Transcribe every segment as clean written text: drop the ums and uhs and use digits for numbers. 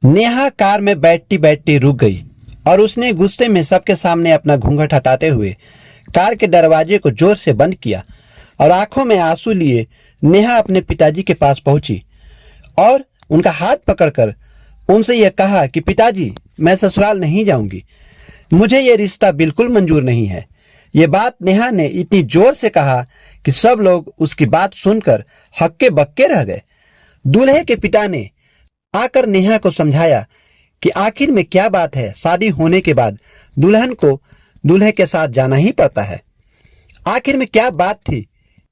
Neha car में बैठती बैठती रुक गई और उसने गुस्से में सबके सामने अपना घूंघट हटाते हुए कार के दरवाजे को जोर से बंद किया और आंखों में आंसू लिए नेहा अपने पिताजी के पास पहुंची और उनका हाथ पकड़कर उनसे यह कहा कि पिताजी, मैं ससुराल नहीं जाऊंगी। मुझे यह रिश्ता बिल्कुल मंजूर नहीं है। ये बात नेहा ने इतनी जोर से कहा कि सब लोग उसकी बात सुनकर हक्के बक्के रह गए। दूल्हे के पिता ने आकर नेहा को समझाया कि आखिर में क्या बात है, शादी होने के बाद दुल्हन को दूल्हे के साथ जाना ही पड़ता है। आखिर में क्या बात थी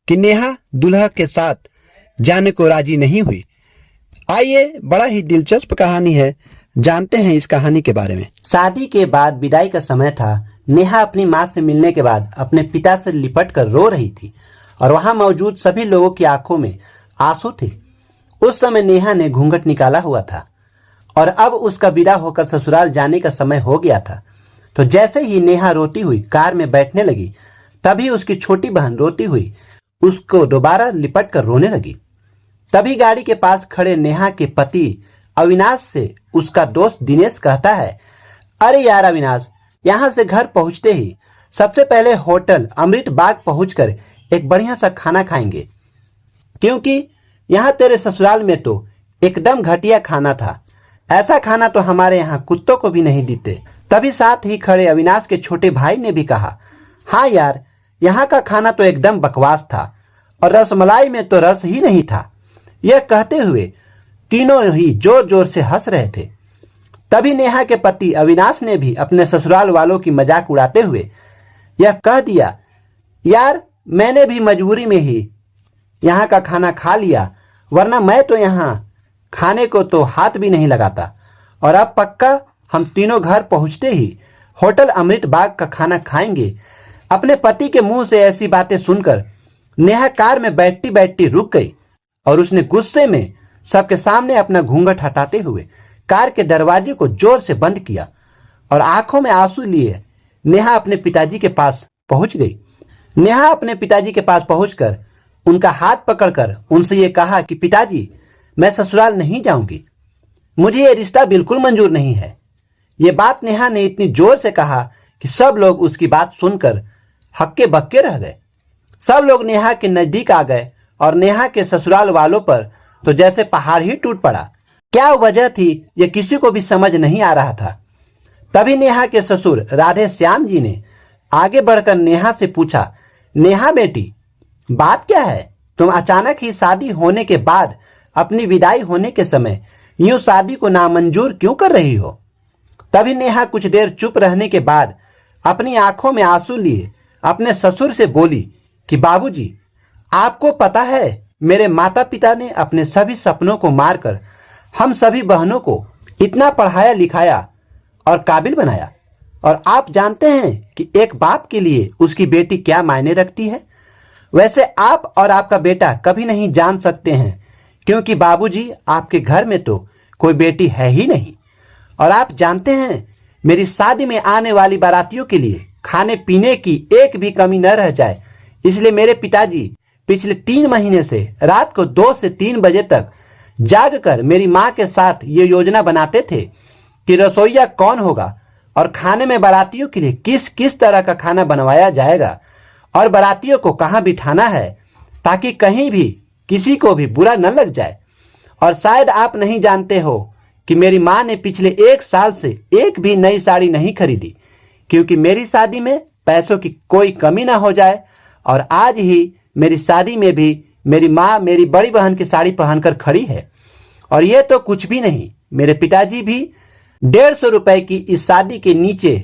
कि नेहा दूल्हा के साथ जाने को राजी नहीं हुई। आइए, बड़ा ही दिलचस्प कहानी है, जानते हैं इस कहानी के बारे में। शादी के बाद विदाई का समय था। नेहा अपनी माँ से मिलने के बाद अपने पिता से लिपट कर रो रही थी और वहां मौजूद सभी लोगों की आंखों में आंसू थे। उस समय नेहा ने घूंघट निकाला हुआ था और अब उसका विदा होकर ससुराल जाने का समय हो गया था। तो जैसे ही नेहा रोती हुई कार में बैठने लगी, तभी उसकी छोटी बहन रोती हुई उसको दोबारा लिपट कर रोने लगी। तभी गाड़ी के पास खड़े नेहा के पति अविनाश से उसका दोस्त दिनेश कहता है, अरे यार अविनाश, यहाँ से घर पहुँचते ही सबसे पहले होटल अमृत बाग पहुँचकर एक बढ़िया सा खाना खाएंगे, क्योंकि यहाँ तेरे ससुराल में तो एकदम घटिया खाना था। ऐसा खाना तो हमारे यहाँ कुत्तों को भी नहीं देते। तभी साथ ही खड़े अविनाश के छोटे भाई ने भी कहा, हाँ यार, यहाँ का खाना तो एकदम बकवास था और रसमलाई में तो रस ही नहीं था। यह कहते हुए तीनों ही जोर जोर से हंस रहे थे। तभी नेहा के पति अविनाश ने भी अपने ससुराल वालों की मजाक उड़ाते हुए यह कह दिया, यार मैंने भी मजबूरी में ही यहाँ का खाना खा लिया, वरना मैं तो यहाँ खाने को तो हाथ भी नहीं लगाता। और अब पक्का हम तीनों घर पहुँचते ही होटल अमृत बाग का खाना खाएंगे। अपने पति के मुंह से ऐसी बातें सुनकर नेहा कार में बैठती बैठती रुक गई और उसने गुस्से में सबके सामने अपना घूंघट हटाते हुए कार के दरवाजे को जोर से बंद किया और आंखों में आंसू लिए नेहा अपने पिताजी के पास पहुंच गई। नेहा अपने पिताजी के पास पहुंचकर उनका हाथ पकड़कर उनसे ये कहा कि पिताजी, मैं ससुराल नहीं जाऊंगी। मुझे ये रिश्ता बिल्कुल मंजूर नहीं है। ये बात नेहा ने इतनी जोर से कहा कि सब लोग उसकी बात सुनकर हक्के बक्के रह गए। सब लोग नेहा के नजदीक आ गए और नेहा के ससुराल वालों पर तो जैसे पहाड़ ही टूट पड़ा। क्या वजह थी ये किसी को भी समझ नहीं आ रहा था। तभी नेहा के ससुर राधे श्याम जी ने आगे बढ़कर नेहा से पूछा, नेहा बेटी, बात क्या है? तुम अचानक ही शादी होने के बाद अपनी विदाई होने के समय यूं शादी को नामंजूर क्यों कर रही हो? तभी नेहा कुछ देर चुप रहने के बाद अपनी आंखों में आंसू लिए अपने ससुर से बोली कि बाबूजी, आपको पता है मेरे माता पिता ने अपने सभी सपनों को मारकर हम सभी बहनों को इतना पढ़ाया लिखाया और काबिल बनाया, और आप जानते हैं कि एक बाप के लिए उसकी बेटी क्या मायने रखती है। वैसे आप और आपका बेटा कभी नहीं जान सकते हैं, क्योंकि बाबूजी आपके घर में तो कोई बेटी है ही नहीं। और आप जानते हैं, मेरी शादी में आने वाली बारातियों के लिए खाने पीने की एक भी कमी न रह जाए, इसलिए मेरे पिताजी पिछले 3 महीने से रात को 2 से 3 बजे तक जाग कर मेरी माँ के साथ ये योजना बनाते थे कि रसोइया कौन होगा और खाने में बारातियों के लिए किस किस तरह का खाना बनवाया जाएगा और बारातियों को कहाँ बिठाना है, ताकि कहीं भी किसी को भी बुरा न लग जाए। और शायद आप नहीं जानते हो कि मेरी माँ ने पिछले 1 साल से एक भी नई साड़ी नहीं खरीदी, क्योंकि मेरी शादी में पैसों की कोई कमी ना हो जाए। और आज ही मेरी शादी में भी मेरी माँ मेरी बड़ी बहन की साड़ी पहनकर खड़ी है। और ये तो कुछ भी नहीं, मेरे पिताजी भी 150 रुपए की इस शादी के नीचे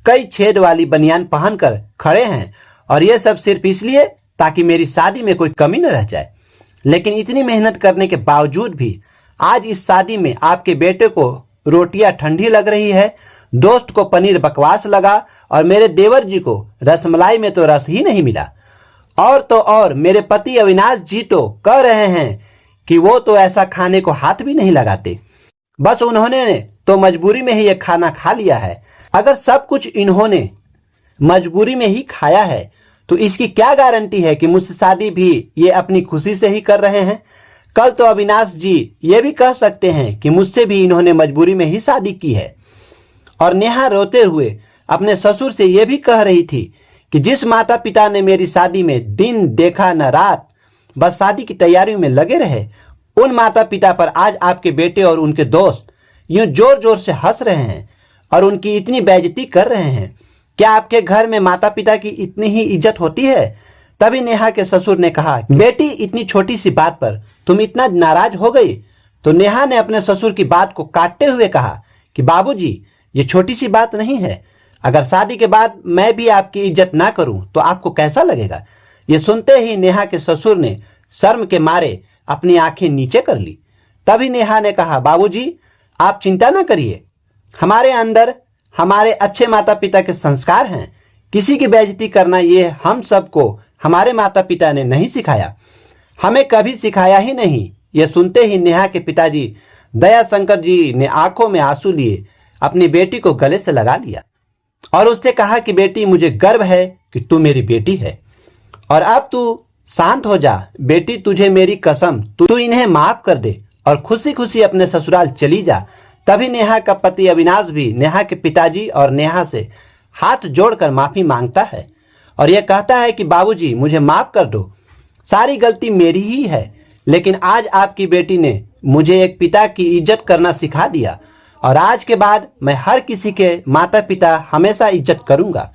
कई छेद वाली बनियान पहनकर खड़े हैं, और ये सब सिर्फ इसलिए ताकि मेरी शादी में कोई कमी न रह जाए। लेकिन इतनी मेहनत करने के बावजूद भी आज इस शादी में आपके बेटे को रोटियां ठंडी लग रही है, दोस्त को पनीर बकवास लगा और मेरे देवर जी को रसमलाई में तो रस ही नहीं मिला। और तो और मेरे पति अविनाश जी तो कह रहे हैं कि वो तो ऐसा खाने को हाथ भी नहीं लगाते, बस उन्होंने तो मजबूरी में ही ये खाना खा लिया है। अगर सब कुछ इन्होंने मजबूरी में ही खाया है तो इसकी क्या गारंटी है कि मुझसे शादी भी ये अपनी खुशी से ही कर रहे हैं। कल तो अविनाश जी ये भी कह सकते हैं कि मुझसे भी इन्होंने मजबूरी में ही शादी की है। और नेहा रोते हुए अपने ससुर से ये भी कह रही थी कि जिस माता पिता ने मेरी शादी में दिन देखा न रात, बस शादी की तैयारियों में लगे रहे, उन माता पिता पर आज आपके बेटे और उनके दोस्त यूं जोर जोर से हंस रहे हैं और उनकी इतनी बेइज्जती कर रहे हैं। क्या आपके घर में माता पिता की इतनी ही इज्जत होती है? तभी नेहा के ससुर ने कहा, बेटी इतनी छोटी सी बात पर तुम इतना नाराज हो गई? तो नेहा ने अपने ससुर की बात को काटते हुए कहा कि बाबूजी, ये छोटी सी बात नहीं है। अगर शादी के बाद मैं भी आपकी इज्जत ना करूं तो आपको कैसा लगेगा? ये सुनते ही नेहा के ससुर ने शर्म के मारे अपनी आंखें नीचे कर ली। तभी नेहा ने कहा, बाबूजी आप चिंता ना करिए, हमारे अंदर हमारे अच्छे माता पिता के संस्कार हैं। किसी की बेइज्जती करना ये हम सबको हमारे माता पिता ने नहीं सिखाया, हमें कभी सिखाया ही नहीं। ये सुनते ही नेहा के पिताजी दया शंकर जी ने आंखों में आंसू लिए अपनी बेटी को गले से लगा लिया और उससे कहा कि बेटी, मुझे गर्व है कि तू मेरी बेटी है और अब तू शांत हो जा। बेटी, तुझे मेरी कसम, तू इन्हें माफ कर दे और खुशी खुशी अपने ससुराल चली जा। तभी नेहा का पति अविनाश भी नेहा के पिताजी और नेहा से हाथ जोड़कर माफी मांगता है और यह कहता है कि बाबूजी, मुझे माफ कर दो, सारी गलती मेरी ही है, लेकिन आज आपकी बेटी ने मुझे एक पिता की इज्जत करना सिखा दिया और आज के बाद मैं हर किसी के माता पिता हमेशा इज्जत करूंगा।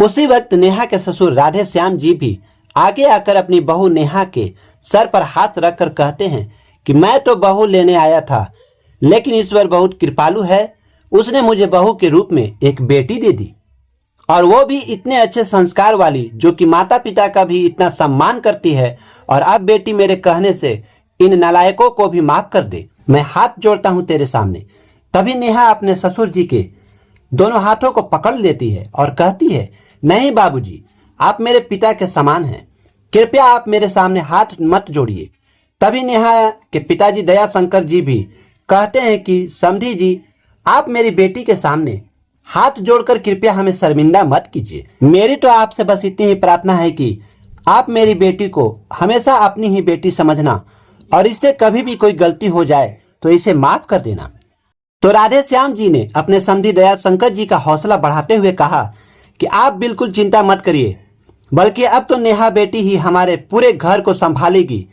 उसी वक्त नेहा के ससुर राधे श्याम जी भी आगे आकर अपनी बहू नेहा के सर पर हाथ रखकर कहते हैं कि मैं तो बहू लेने आया था, लेकिन ईश्वर बहुत कृपालु है, उसने मुझे बहू के रूप में एक बेटी दे दी और वो भी इतने अच्छे संस्कार वाली, जो कि माता पिता का भी इतना सम्मान करती है। और अब बेटी, मेरे कहने से इन नालायकों को भी माफ कर दे, मैं हाथ जोड़ता हूं तेरे सामने। तभी नेहा अपने ससुर जी के दोनों हाथों को पकड़ लेती है और कहती है, नहीं बाबूजी, आप मेरे पिता के समान हैं, कृपया आप मेरे सामने हाथ मत जोड़िए। तभी नेहा के पिताजी दया शंकर जी भी कहते हैं कि समधी जी, आप मेरी बेटी के सामने हाथ जोड़कर कृपया हमें शर्मिंदा मत कीजिए। मेरी तो आपसे बस इतनी ही प्रार्थना है कि आप मेरी बेटी को हमेशा अपनी ही बेटी समझना और इससे कभी भी कोई गलती हो जाए तो इसे माफ कर देना। तो राधे श्याम जी ने अपने समधी दया शंकर जी का हौसला बढ़ाते हुए कहा कि आप बिल्कुल चिंता मत करिए, बल्कि अब तो नेहा बेटी ही हमारे पूरे घर को संभालेगी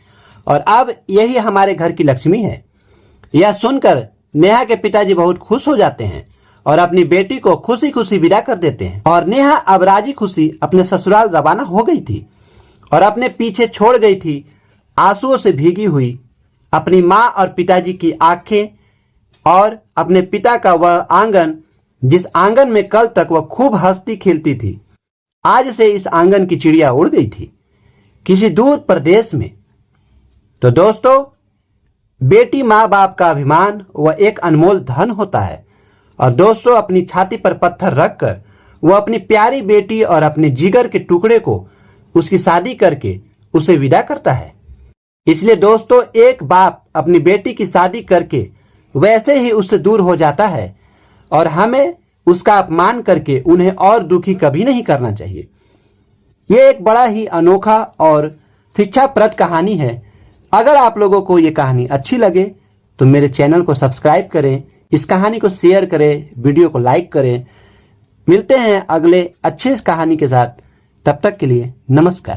और अब यही हमारे घर की लक्ष्मी है। यह सुनकर नेहा के पिताजी बहुत खुश हो जाते हैं और अपनी बेटी को खुशी खुशी विदा कर देते हैं। और नेहा अब राजी खुशी अपने ससुराल रवाना हो गई थी और अपने पीछे छोड़ गई थी आंसुओं से भीगी हुई अपनी माँ और पिताजी की आंखें और अपने पिता का वह आंगन, जिस आंगन में कल तक वह खूब हंसती खेलती थी। आज से इस आंगन की चिड़िया उड़ गई थी किसी दूर प्रदेश में। तो दोस्तों, बेटी माँ बाप का अभिमान वह एक अनमोल धन होता है और दोस्तों, अपनी छाती पर पत्थर रखकर वह अपनी प्यारी बेटी और अपने जिगर के टुकड़े को उसकी शादी करके उसे विदा करता है। इसलिए दोस्तों, एक बाप अपनी बेटी की शादी करके वैसे ही उससे दूर हो जाता है और हमें उसका अपमान करके उन्हें और दुखी कभी नहीं करना चाहिए। ये एक बड़ा ही अनोखा और शिक्षाप्रद कहानी है। अगर आप लोगों को ये कहानी अच्छी लगे तो मेरे चैनल को सब्सक्राइब करें, इस कहानी को शेयर करें, वीडियो को लाइक करें। मिलते हैं अगले अच्छे कहानी के साथ, तब तक के लिए नमस्कार।